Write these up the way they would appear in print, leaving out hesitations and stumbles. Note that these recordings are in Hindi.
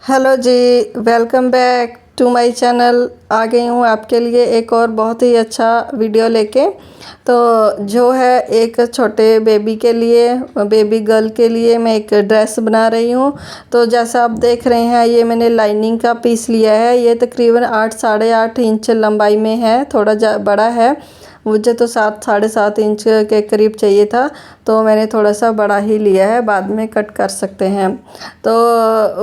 हेलो जी, welcome back to my channel. आ गई हूँ आपके लिए एक और बहुत ही अच्छा वीडियो लेके। तो जो है एक छोटे बेबी के लिए, बेबी गर्ल के लिए मैं एक ड्रेस बना रही हूँ। तो जैसा आप देख रहे हैं, ये मैंने लाइनिंग का पीस लिया है। ये तकरीबन 8 साढ़े 8 इंच लंबाई में है, थोड़ा बड़ा है। मुझे तो 7 साढ़े 7 इंच के करीब चाहिए था, तो मैंने थोड़ा सा बड़ा ही लिया है, बाद में कट कर सकते हैं। तो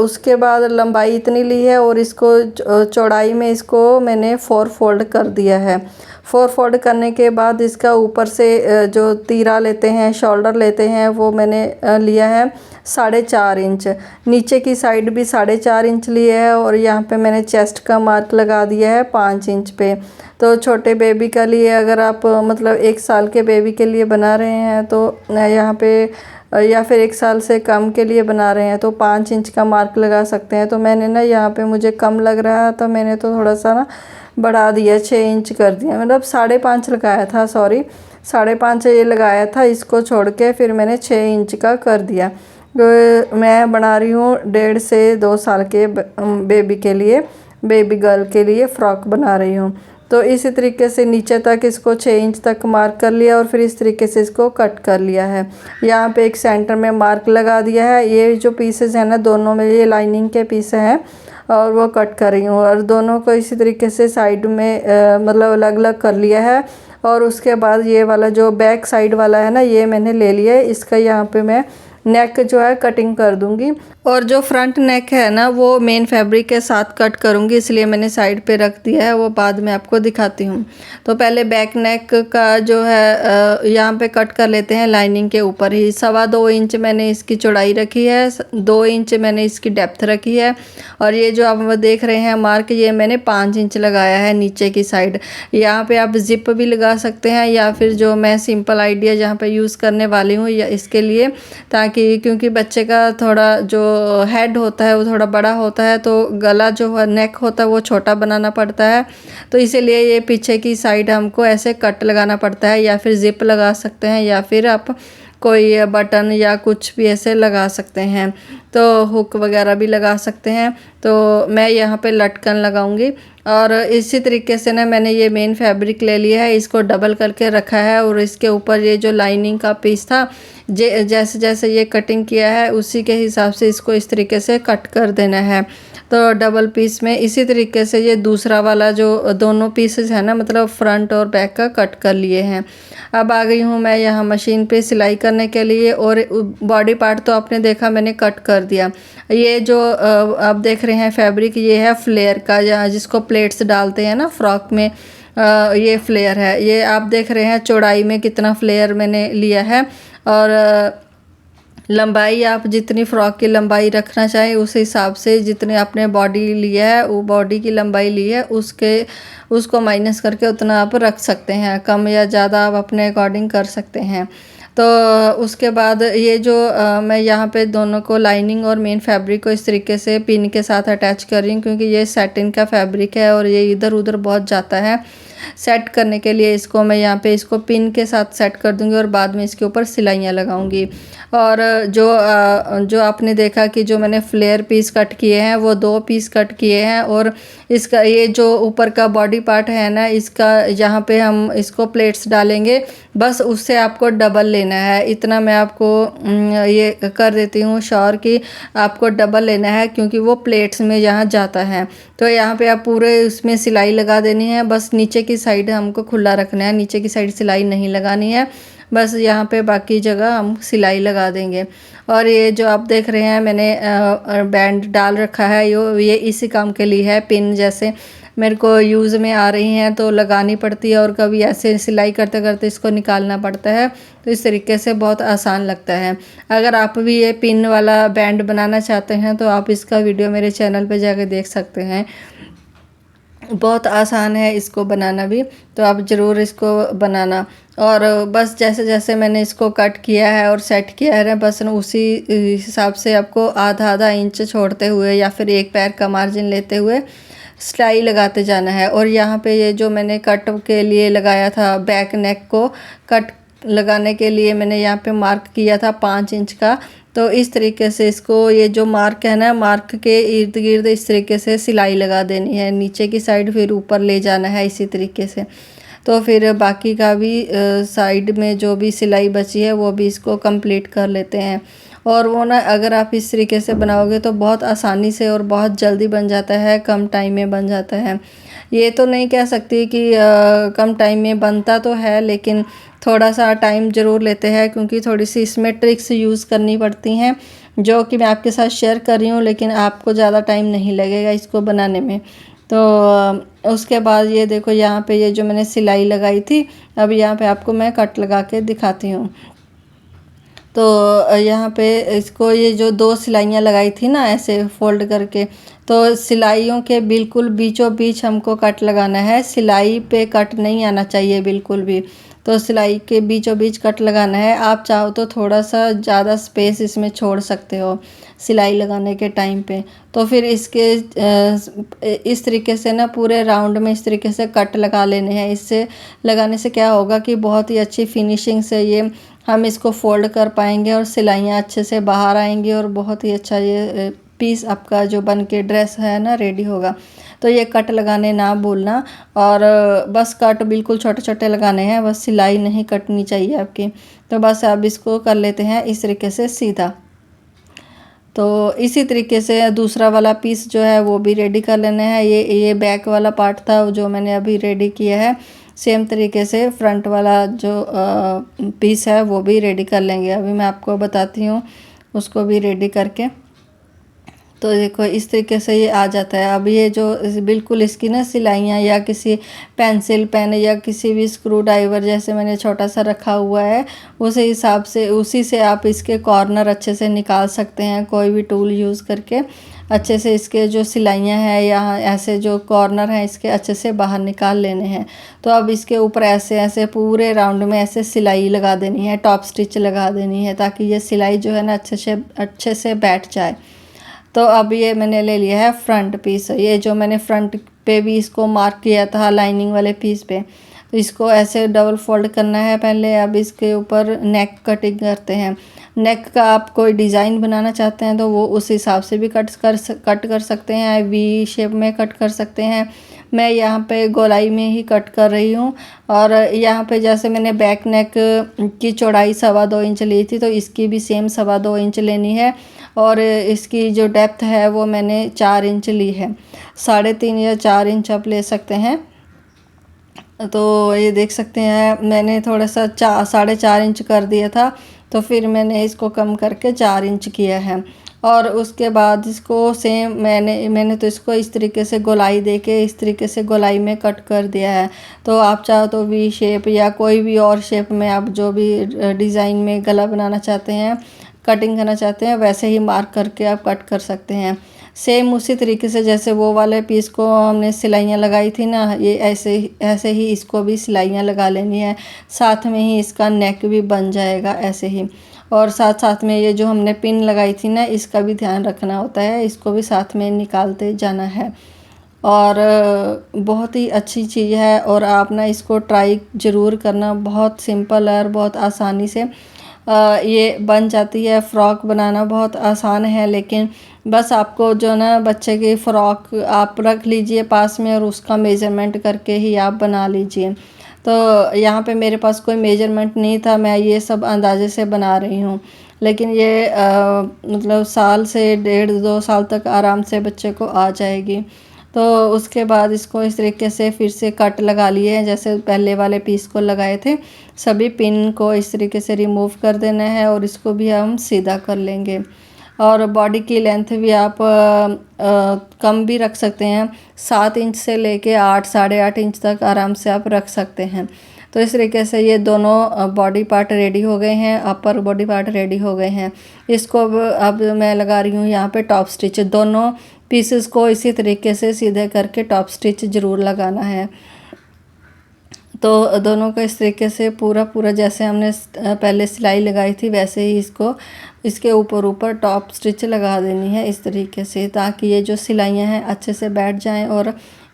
उसके बाद लंबाई इतनी ली है और इसको चौड़ाई में इसको मैंने 4 फोल्ड कर दिया है। 4 फोल्ड करने के बाद इसका ऊपर से जो तीरा लेते हैं, शोल्डर लेते हैं, वो मैंने लिया है 4.5 इंच। नीचे की साइड भी 4.5 इंच लिए है और यहाँ पे मैंने चेस्ट का मार्क लगा दिया है 5 इंच पे। तो छोटे बेबी के लिए अगर आप मतलब 1 साल के बेबी के लिए बना रहे हैं तो यहाँ पे या फिर 1 साल से कम के लिए बना रहे हैं तो 5 इंच का मार्क लगा सकते हैं। तो मैंने ना यहाँ पे मुझे कम लग रहा है तो मैंने तो थोड़ा सा ना बढ़ा दिया, 6 इंच कर दिया। मतलब 5.5 लगाया था, सॉरी 5.5 ये लगाया था, इसको छोड़ के फिर मैंने 6 इंच का कर दिया। तो मैं बना रही हूँ 1.5 से 2 साल के बेबी के लिए, बेबी गर्ल के लिए फ़्रॉक बना रही हूँ। तो इसी तरीके से नीचे तक इसको 6 इंच तक मार्क कर लिया और फिर इस तरीके से इसको कट कर लिया है। यहाँ पे एक सेंटर में मार्क लगा दिया है। ये जो पीसेस हैं ना, दोनों में ये लाइनिंग के पीस हैं और वो कट कर रही हूँ। और दोनों को इसी तरीके से साइड में मतलब अलग अलग कर लिया है। और उसके बाद ये वाला जो बैक साइड वाला है ना, ये मैंने ले लिया है। इसका यहाँ पे मैं नेक जो है कटिंग कर दूंगी और जो फ्रंट नेक है ना, वो मेन फैब्रिक के साथ कट करूंगी, इसलिए मैंने साइड पे रख दिया है। वो बाद में आपको दिखाती हूँ। तो पहले बैक नेक का जो है यहाँ पे कट कर लेते हैं लाइनिंग के ऊपर ही। 2.25 इंच मैंने इसकी चौड़ाई रखी है, 2 इंच मैंने इसकी डेप्थ रखी है। और ये जो आप देख रहे हैं मार्क, ये मैंने 5 इंच लगाया है नीचे की साइड। यहाँ पे आप जिप भी लगा सकते हैं या फिर जो मैं सिंपल आइडिया जहाँ पे यूज़ करने वाली हूँ या इसके लिए, ताकि क्योंकि बच्चे का थोड़ा जो हेड होता है वो थोड़ा बड़ा होता है, तो गला जो नेक होता है वो छोटा बनाना पड़ता है। तो इसीलिए ये पीछे की साइड हमको ऐसे कट लगाना पड़ता है, या फिर जिप लगा सकते हैं या फिर आप कोई बटन या कुछ भी ऐसे लगा सकते हैं। तो हुक वगैरह भी लगा सकते हैं। तो मैं यहाँ पे लटकन लगाऊंगी। और इसी तरीके से ना मैंने ये मेन फैब्रिक ले लिया है, इसको डबल करके रखा है और इसके ऊपर ये जो लाइनिंग का पीस था, जैसे जैसे ये कटिंग किया है उसी के हिसाब से इसको इस तरीके से कट कर देना है। तो डबल पीस में इसी तरीके से ये दूसरा वाला जो दोनों पीसेस है ना, मतलब फ्रंट और बैक का कट कर लिए हैं। अब आ गई हूँ मैं यहाँ मशीन पे सिलाई करने के लिए। और बॉडी पार्ट तो आपने देखा मैंने कट कर दिया। ये जो आप देख रहे हैं फैब्रिक, ये है फ्लेयर का, जिसको प्लेट्स डालते हैं ना फ्रॉक में, ये फ्लेयर है। ये आप देख रहे हैं चौड़ाई में कितना फ्लेयर मैंने लिया है। और लंबाई आप जितनी फ़्रॉक की लंबाई रखना चाहें उस हिसाब से, जितने आपने बॉडी लिया है, वो बॉडी की लंबाई ली है उसको माइनस करके उतना आप रख सकते हैं। कम या ज़्यादा आप अपने अकॉर्डिंग कर सकते हैं। तो उसके बाद ये जो मैं यहाँ पे दोनों को, लाइनिंग और मेन फैब्रिक को इस तरीके से पिन के साथ अटैच कर रही हूँ, क्योंकि ये सैटिन का फैब्रिक है और ये इधर उधर बहुत जाता है। सेट करने के लिए इसको मैं यहाँ पे इसको पिन के साथ सेट कर दूँगी और बाद में इसके ऊपर सिलाइयाँ लगाऊंगी। और जो आपने देखा कि जो मैंने फ्लेयर पीस कट किए हैं वो 2 पीस कट किए हैं। और इसका ये जो ऊपर का बॉडी पार्ट है ना, इसका यहाँ पे हम इसको प्लेट्स डालेंगे, बस उससे आपको डबल लेना है। इतना मैं आपको ये कर देती हूँ श्योर कि आपको डबल लेना है, क्योंकि वो प्लेट्स में यहाँ जाता है। तो यहाँ पे आप पूरे उसमें सिलाई लगा देनी है, बस नीचे की साइड हमको खुला रखना है, नीचे की साइड सिलाई नहीं लगानी है, बस यहाँ पे बाकी जगह हम सिलाई लगा देंगे। और ये जो आप देख रहे हैं मैंने बैंड डाल रखा है, ये इसी काम के लिए है। पिन जैसे मेरे को यूज़ में आ रही हैं तो लगानी पड़ती है, और कभी ऐसे सिलाई करते करते इसको निकालना पड़ता है। तो इस तरीके से बहुत आसान लगता है। अगर आप भी ये पिन वाला बैंड बनाना चाहते हैं तो आप इसका वीडियो मेरे चैनल पे जाकर देख सकते हैं। बहुत आसान है इसको बनाना भी, तो आप ज़रूर इसको बनाना। और बस जैसे जैसे मैंने इसको कट किया है और सेट किया है ना, बस उसी हिसाब से आपको आधा आधा इंच छोड़ते हुए या फिर 1 पैर का मार्जिन लेते हुए सिलाई लगाते जाना है। और यहाँ पे ये जो मैंने कट के लिए लगाया था, बैक नेक को कट लगाने के लिए मैंने यहाँ पे मार्क किया था 5 इंच का। तो इस तरीके से इसको, ये जो मार्क है ना, मार्क के इर्द गिर्द इस तरीके से सिलाई लगा देनी है, नीचे की साइड फिर ऊपर ले जाना है इसी तरीके से। तो फिर बाकी का भी साइड में जो भी सिलाई बची है वो भी इसको कंप्लीट कर लेते हैं। और वो ना, अगर आप इस तरीके से बनाओगे तो बहुत आसानी से और बहुत जल्दी बन जाता है, कम टाइम में बन जाता है। ये तो नहीं कह सकती कि कम टाइम में बनता तो है, लेकिन थोड़ा सा टाइम ज़रूर लेते हैं, क्योंकि थोड़ी सी इसमें ट्रिक्स यूज़ करनी पड़ती हैं जो कि मैं आपके साथ शेयर कर रही हूँ, लेकिन आपको ज़्यादा टाइम नहीं लगेगा इसको बनाने में। तो उसके बाद ये देखो, यहाँ पे ये जो मैंने सिलाई लगाई थी, अब यहाँ पे आपको मैं कट लगा के दिखाती हूँ। तो यहाँ पे इसको, ये जो 2 सिलाइयाँ लगाई थी ना ऐसे फोल्ड करके, तो सिलाइयों के बिल्कुल बीचों बीच हमको कट लगाना है, सिलाई पे कट नहीं आना चाहिए बिल्कुल भी। तो सिलाई के बीचों बीच कट लगाना है। आप चाहो तो थोड़ा सा ज़्यादा स्पेस इसमें छोड़ सकते हो सिलाई लगाने के टाइम पे। तो फिर इसके इस तरीके से ना पूरे राउंड में इस तरीके से कट लगा लेने हैं। इससे लगाने से क्या होगा कि बहुत ही अच्छी फिनिशिंग से ये हम इसको फोल्ड कर पाएंगे और सिलाइयाँ अच्छे से बाहर आएंगी, और बहुत ही अच्छा ये पीस आपका जो बन के ड्रेस है ना रेडी होगा। तो ये कट लगाने ना भूलना, और बस कट बिल्कुल छोटे छोटे लगाने हैं, बस सिलाई नहीं कटनी चाहिए आपकी। तो बस अब इसको कर लेते हैं इस तरीके से सीधा। तो इसी तरीके से दूसरा वाला पीस जो है वो भी रेडी कर लेना है। ये बैक वाला पार्ट था जो मैंने अभी रेडी किया है। सेम तरीके से फ्रंट वाला जो पीस है वो भी रेडी कर लेंगे। अभी मैं आपको बताती हूँ उसको भी रेडी करके। तो देखो इस तरीके से ये आ जाता है। अब ये जो बिल्कुल इसकी ना सिलाइयाँ, या किसी पेंसिल पेन या किसी भी स्क्रू ड्राइवर जैसे मैंने छोटा सा रखा हुआ है, उस हिसाब से उसी से आप इसके कॉर्नर अच्छे से निकाल सकते हैं। कोई भी टूल यूज़ करके अच्छे से इसके जो सिलाइयाँ हैं या ऐसे जो कॉर्नर हैं इसके अच्छे से बाहर निकाल लेने हैं। तो अब इसके ऊपर ऐसे ऐसे पूरे राउंड में ऐसे सिलाई लगा देनी है, टॉप स्टिच लगा देनी है, ताकि ये सिलाई जो है ना अच्छे से बैठ जाए। तो अब ये मैंने ले लिया है फ्रंट पीस। ये जो मैंने फ्रंट पे भी इसको मार्क किया था लाइनिंग वाले पीस पे, तो इसको ऐसे डबल फोल्ड करना है पहले। अब इसके ऊपर नेक कटिंग करते हैं। नेक का आप कोई डिज़ाइन बनाना चाहते हैं तो वो उस हिसाब से भी कट कर सकते हैं, वी शेप में कट कर सकते हैं। मैं यहाँ पे गोलाई में ही कट कर रही हूँ। और यहाँ पे जैसे मैंने बैक नेक की चौड़ाई 2.25 इंच ली थी, तो इसकी भी सेम 2.25 इंच लेनी है। और इसकी जो डेप्थ है वो मैंने 4 इंच ली है। 3.5 या 4 इंच आप ले सकते हैं। तो ये देख सकते हैं मैंने थोड़ा सा 4.5 इंच कर दिया था, तो फिर मैंने इसको कम करके 4 इंच किया है। और उसके बाद इसको सेम मैंने तो इसको इस तरीके से गोलाई देके इस तरीके से गोलाई में कट कर दिया है। तो आप चाहो तो वी शेप या कोई भी और शेप में आप जो भी डिज़ाइन में गला बनाना चाहते हैं, कटिंग करना चाहते हैं, वैसे ही मार्क करके आप कट कर सकते हैं। सेम उसी तरीके से जैसे वो वाले पीस को हमने सिलाइयाँ लगाई थी ना, ये ऐसे ही इसको भी सिलाइयाँ लगा लेनी है। साथ में ही इसका नेक भी बन जाएगा ऐसे ही। और साथ साथ में ये जो हमने पिन लगाई थी ना, इसका भी ध्यान रखना होता है, इसको भी साथ में निकालते जाना है। और बहुत ही अच्छी चीज़ है, और आप ना इसको ट्राई ज़रूर करना। बहुत सिंपल है और बहुत आसानी से ये बन जाती है। फ़्रॉक बनाना बहुत आसान है, लेकिन बस आपको जो ना बच्चे की फ़्रॉक आप रख लीजिए पास में, और उसका मेज़रमेंट करके ही आप बना लीजिए। तो यहाँ पे मेरे पास कोई मेजरमेंट नहीं था, मैं ये सब अंदाज़े से बना रही हूँ। लेकिन ये मतलब साल से 1.5-2 साल तक आराम से बच्चे को आ जाएगी। तो उसके बाद इसको इस तरीके से फिर से कट लगा लिए हैं, जैसे पहले वाले पीस को लगाए थे। सभी पिन को इस तरीके से रिमूव कर देना है, और इसको भी हम सीधा कर लेंगे। और बॉडी की लेंथ भी आप कम भी रख सकते हैं, 7 इंच से लेके 8 8.5 इंच तक आराम से आप रख सकते हैं। तो इस तरीके से ये दोनों बॉडी पार्ट रेडी हो गए हैं, अपर बॉडी पार्ट रेडी हो गए हैं। इसको अब मैं लगा रही हूँ यहाँ पे टॉप स्टिच। दोनों पीसेस को इसी तरीके से सीधे करके टॉप स्टिच ज़रूर लगाना है। तो दोनों को इस तरीके से पूरा जैसे हमने पहले सिलाई लगाई थी वैसे ही इसको इसके ऊपर टॉप स्टिच लगा देनी है इस तरीके से, ताकि ये जो सिलाइयाँ हैं अच्छे से बैठ जाएं और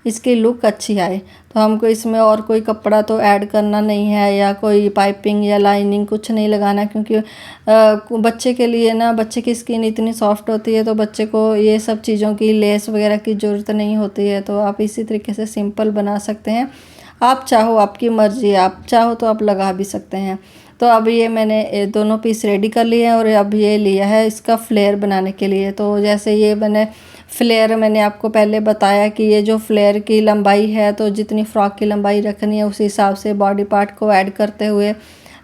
इसकी लुक अच्छी आए। तो हमको इसमें और कोई कपड़ा तो ऐड करना नहीं है या कोई पाइपिंग या लाइनिंग कुछ नहीं लगाना, क्योंकि बच्चे के लिए ना, बच्चे की स्किन इतनी सॉफ्ट होती है तो बच्चे को ये सब चीज़ों की लेस वगैरह की ज़रूरत नहीं होती है। तो आप इसी तरीके से सिंपल बना सकते हैं। आप चाहो, आपकी मर्ज़ी, आप चाहो तो आप लगा भी सकते हैं। तो अब ये मैंने दोनों पीस रेडी कर लिए हैं और अब ये लिया है इसका फ्लेयर बनाने के लिए। तो जैसे ये मैंने फ्लेयर, मैंने आपको पहले बताया कि ये जो फ्लेयर की लंबाई है, तो जितनी फ़्रॉक की लंबाई रखनी है उस हिसाब से बॉडी पार्ट को ऐड करते हुए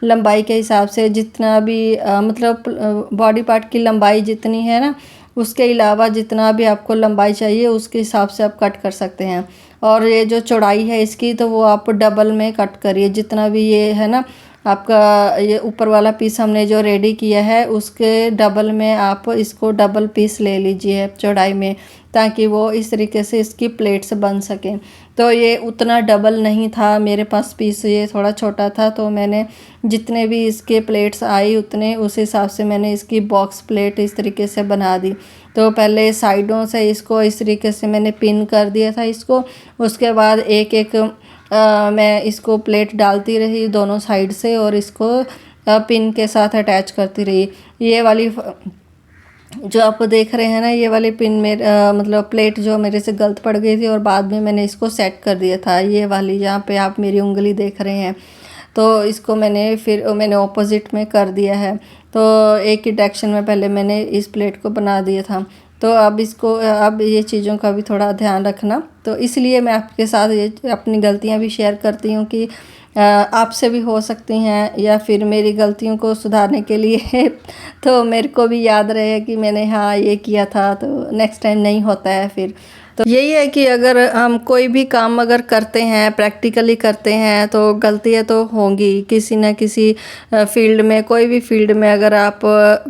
लंबाई के हिसाब से जितना भी मतलब बॉडी पार्ट की लंबाई जितनी है ना, उसके अलावा जितना भी आपको लंबाई चाहिए उसके हिसाब से आप कट कर सकते हैं। और ये जो चौड़ाई है इसकी, तो वो आप डबल में कट करिए। जितना भी ये है ना आपका, ये ऊपर वाला पीस हमने जो रेडी किया है उसके डबल में आप इसको डबल पीस ले लीजिए चौड़ाई में, ताकि वो इस तरीके से इसकी प्लेट्स बन सकें। तो ये उतना डबल नहीं था मेरे पास पीस, ये थोड़ा छोटा था। तो मैंने जितने भी इसके प्लेट्स आई उतने उस हिसाब से मैंने इसकी बॉक्स प्लेट इस तरीके से बना दी। तो पहले साइडों से इसको इस तरीके से मैंने पिन कर दिया था इसको। उसके बाद एक एक मैं इसको प्लेट डालती रही दोनों साइड से और इसको पिन के साथ अटैच करती रही। ये वाली जो आप देख रहे हैं ना, ये वाली पिन मेरे मतलब प्लेट जो मेरे से गलत पड़ गई थी और बाद में मैंने इसको सेट कर दिया था। ये वाली जहाँ पे आप मेरी उंगली देख रहे हैं, तो इसको मैंने ऑपोजिट में कर दिया है। तो एक ही डायरेक्शन में पहले मैंने इस प्लेट को बना दिया था। तो अब ये चीज़ों का भी थोड़ा ध्यान रखना। तो इसलिए मैं आपके साथ ये अपनी गलतियाँ भी शेयर करती हूँ कि आपसे भी हो सकती हैं, या फिर मेरी गलतियों को सुधारने के लिए तो मेरे को भी याद रहे कि मैंने हाँ ये किया था, तो नेक्स्ट टाइम नहीं होता है फिर। तो यही है कि अगर हम कोई भी काम अगर करते हैं, प्रैक्टिकली करते हैं, तो गलतियाँ तो होंगी किसी न किसी फील्ड में। कोई भी फील्ड में अगर आप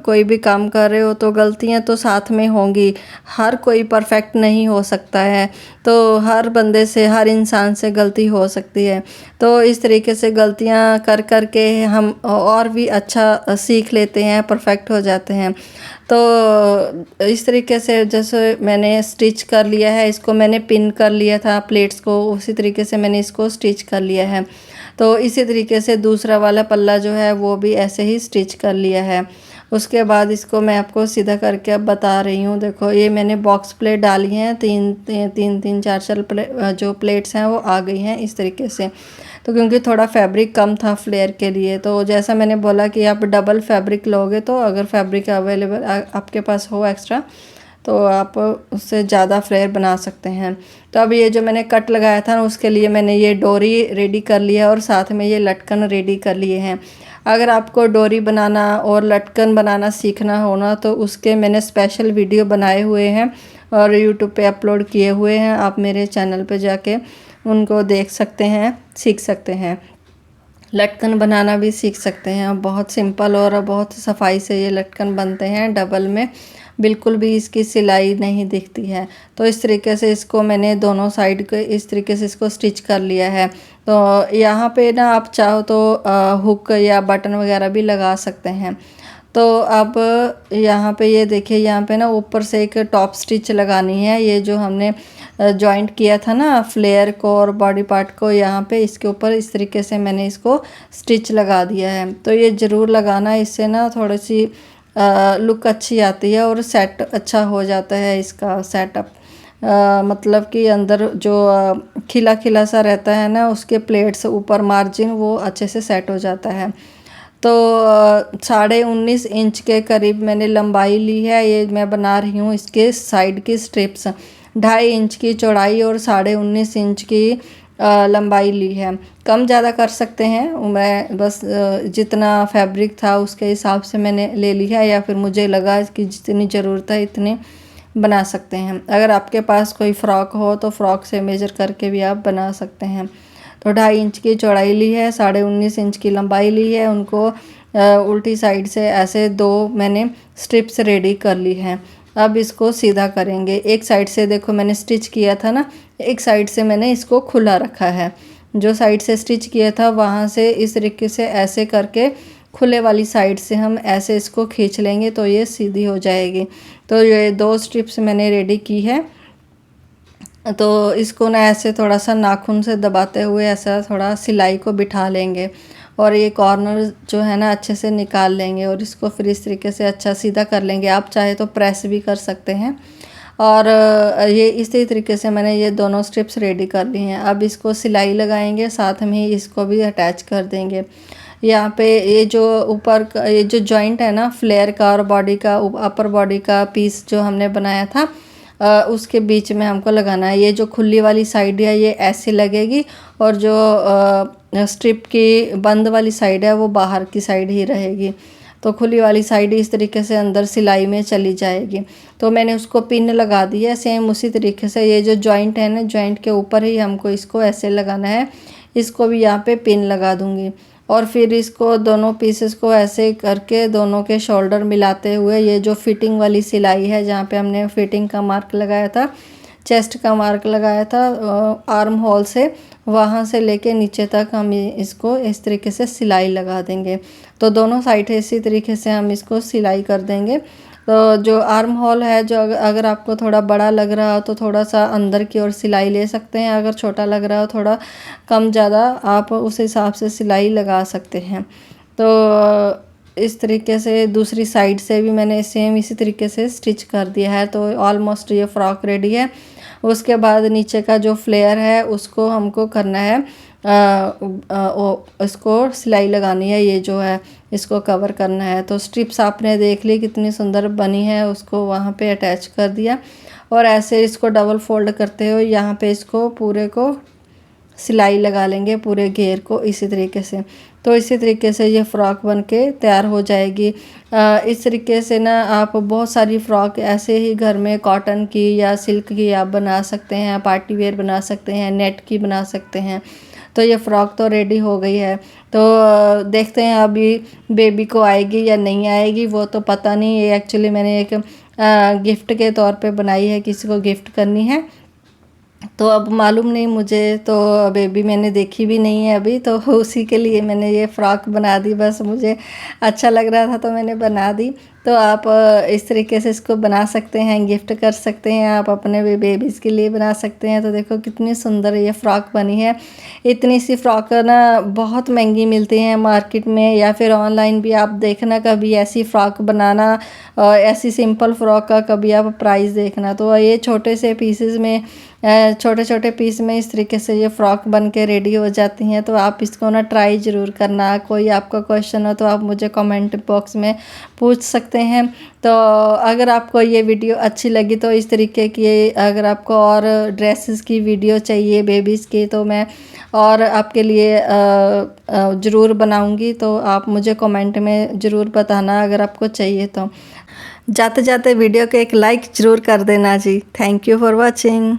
कोई भी काम कर रहे हो तो गलतियाँ तो साथ में होंगी। हर कोई परफेक्ट नहीं हो सकता है, तो हर बंदे से, हर इंसान से गलती हो सकती है। तो इस तरीके से गलतियाँ कर कर के हम और भी अच्छा सीख लेते हैं, परफेक्ट हो जाते हैं। तो इस तरीके से जैसे मैंने स्टिच कर लिया है, इसको मैंने पिन कर लिया था प्लेट्स को, उसी तरीके से मैंने इसको स्टिच कर लिया है। तो इसी तरीके से दूसरा वाला पल्ला जो है वो भी ऐसे ही स्टिच कर लिया है। उसके बाद इसको मैं आपको सीधा करके अब बता रही हूँ। देखो ये मैंने बॉक्स प्लेट डाली हैं, तीन चार जो प्लेट्स हैं वो आ गई हैं इस तरीके से। तो क्योंकि थोड़ा फैब्रिक कम था फ्लेयर के लिए, तो जैसा मैंने बोला कि आप डबल फैब्रिक लोगे, तो अगर फैब्रिक अवेलेबल आपके पास हो एक्स्ट्रा, तो आप उससे ज़्यादा फ्लेयर बना सकते हैं। तो अब ये जो मैंने कट लगाया था उसके लिए मैंने ये डोरी रेडी कर लिया और साथ में ये लटकन रेडी कर लिए हैं। अगर आपको डोरी बनाना और लटकन बनाना सीखना हो ना, तो उसके मैंने स्पेशल वीडियो बनाए हुए हैं और यूट्यूब पे अपलोड किए हुए हैं। आप मेरे चैनल पे जाके उनको देख सकते हैं, सीख सकते हैं। लटकन बनाना भी सीख सकते हैं। बहुत सिंपल और बहुत सफाई से ये लटकन बनते हैं डबल में, बिल्कुल भी इसकी सिलाई नहीं दिखती है। तो इस तरीके से इसको मैंने दोनों साइड को इस तरीके से इसको स्टिच कर लिया है। तो यहाँ पे ना आप चाहो तो हुक या बटन वगैरह भी लगा सकते हैं। तो अब यहाँ पे ये देखिए, यहाँ पे ना ऊपर से एक टॉप स्टिच लगानी है। ये जो हमने जॉइंट किया था ना फ्लेयर को और बॉडी पार्ट को, यहाँ पे इसके ऊपर इस तरीके से मैंने इसको स्टिच लगा दिया है। तो ये ज़रूर लगाना, इससे ना थोड़ी सी लुक अच्छी आती है और सेट अच्छा हो जाता है इसका सेटअप। मतलब कि अंदर जो खिला खिला सा रहता है ना, उसके प्लेट्स ऊपर मार्जिन वो अच्छे से सेट हो जाता है। तो 19.5 इंच के करीब मैंने लंबाई ली है। ये मैं बना रही हूँ इसके साइड की स्ट्रिप्स। 2.5 इंच की चौड़ाई और 19.5 इंच की लंबाई ली है। कम ज़्यादा कर सकते हैं, मैं बस जितना फैब्रिक था उसके हिसाब से मैंने ले लिया है, या फिर मुझे लगा कि जितनी ज़रूरत है इतनी बना सकते हैं। अगर आपके पास कोई फ़्रॉक हो तो फ़्रॉक से मेजर करके भी आप बना सकते हैं। तो 2.5 इंच की चौड़ाई ली है, 19.5 इंच की लंबाई ली है। उनको उल्टी साइड से ऐसे 2 मैंने स्ट्रिप्स रेडी कर ली हैं। अब इसको सीधा करेंगे। एक साइड से देखो मैंने स्टिच किया था ना, एक साइड से मैंने इसको खुला रखा है। जो साइड से स्टिच किया था वहाँ से इस तरीके से ऐसे करके खुले वाली साइड से हम ऐसे इसको खींच लेंगे तो ये सीधी हो जाएगी। तो ये 2 स्ट्रिप्स मैंने रेडी की है। तो इसको ना ऐसे थोड़ा सा नाखून से दबाते हुए ऐसा थोड़ा सिलाई को बिठा लेंगे और ये कॉर्नर जो है ना अच्छे से निकाल लेंगे और इसको फिर इस तरीके से अच्छा सीधा कर लेंगे। आप चाहे तो प्रेस भी कर सकते हैं। और ये इसी तरीके से मैंने ये दोनों स्ट्रिप्स रेडी कर ली हैं। अब इसको सिलाई लगाएंगे, साथ में ही इसको भी अटैच कर देंगे। यहाँ पे ये जो ऊपर ये जो जॉइंट है ना फ्लेयर का और बॉडी का, अपर बॉडी का पीस जो हमने बनाया था उसके बीच में हमको लगाना है। ये जो खुली वाली साइड है ये ऐसे लगेगी और जो स्ट्रिप की बंद वाली साइड है वो बाहर की साइड ही रहेगी। तो खुली वाली साइड इस तरीके से अंदर सिलाई में चली जाएगी। तो मैंने उसको पिन लगा दी है। सेम उसी तरीके से ये जो जॉइंट है ना, जॉइंट के ऊपर ही हमको इसको ऐसे लगाना है। इसको भी यहाँ पे पिन लगा दूँगी और फिर इसको दोनों पीसेस को ऐसे करके दोनों के शोल्डर मिलाते हुए ये जो फिटिंग वाली सिलाई है, जहाँ पे हमने फिटिंग का मार्क लगाया था, चेस्ट का मार्क लगाया था आर्म होल से, वहाँ से लेके नीचे तक हम इसको इस तरीके से सिलाई लगा देंगे। तो दोनों साइड इसी तरीके से हम इसको सिलाई कर देंगे। तो जो आर्म होल है, जो अगर आपको थोड़ा बड़ा लग रहा हो तो थोड़ा सा अंदर की ओर सिलाई ले सकते हैं। अगर छोटा लग रहा हो थोड़ा कम ज़्यादा आप उस हिसाब से सिलाई लगा सकते हैं। तो इस तरीके से दूसरी साइड से भी मैंने सेम इसी तरीके से स्टिच कर दिया है। तो ऑलमोस्ट ये फ्रॉक रेडी है। उसके बाद नीचे का जो फ्लेयर है उसको हमको करना है, इसको सिलाई लगानी है। ये जो है इसको कवर करना है। तो स्ट्रिप्स आपने देख ली कितनी सुंदर बनी है, उसको वहाँ पे अटैच कर दिया और ऐसे इसको डबल फोल्ड करते हुए यहाँ पे इसको पूरे को सिलाई लगा लेंगे, पूरे घेर को इसी तरीके से। तो इसी तरीके से ये फ़्रॉक बन के तैयार हो जाएगी। इस तरीके से ना आप बहुत सारी फ़्रॉक ऐसे ही घर में कॉटन की या सिल्क की आप बना सकते हैं, पार्टी वेयर बना सकते हैं, नेट की बना सकते हैं। तो ये फ़्रॉक तो रेडी हो गई है। तो देखते हैं अभी बेबी को आएगी या नहीं आएगी, वो तो पता नहीं। ये एक्चुअली मैंने एक गिफ्ट के तौर पे बनाई है, किसी को गिफ्ट करनी है। तो अब मालूम नहीं मुझे, तो बेबी मैंने देखी भी नहीं है अभी, तो उसी के लिए मैंने ये फ़्रॉक बना दी। बस मुझे अच्छा लग रहा था तो मैंने बना दी। तो आप इस तरीके से इसको बना सकते हैं, गिफ्ट कर सकते हैं, आप अपने बेबीज़ के लिए बना सकते हैं। तो देखो कितनी सुंदर ये फ़्रॉक बनी है। इतनी सी फ़्रॉक ना बहुत महंगी मिलती हैं मार्केट में, या फिर ऑनलाइन भी आप देखना कभी ऐसी फ़्रॉक बनाना, ऐसी सिंपल फ़्रॉक का कभी आप प्राइस देखना। तो ये छोटे से पीसेस में, छोटे छोटे पीस में इस तरीके से ये फ़्रॉक बन के रेडी हो जाती हैं। तो आप इसको ना ट्राई ज़रूर करना। कोई आपका क्वेश्चन हो तो आप मुझे कमेंट बॉक्स में पूछ सकते हैं। तो अगर आपको ये वीडियो अच्छी लगी तो इस तरीके की, अगर आपको और ड्रेसेस की वीडियो चाहिए बेबीज़ की, तो मैं और आपके लिए ज़रूर बनाऊंगी। तो आप मुझे कमेंट में ज़रूर बताना अगर आपको चाहिए तो। जाते जाते वीडियो को एक लाइक ज़रूर कर देना जी। Thank you for watching.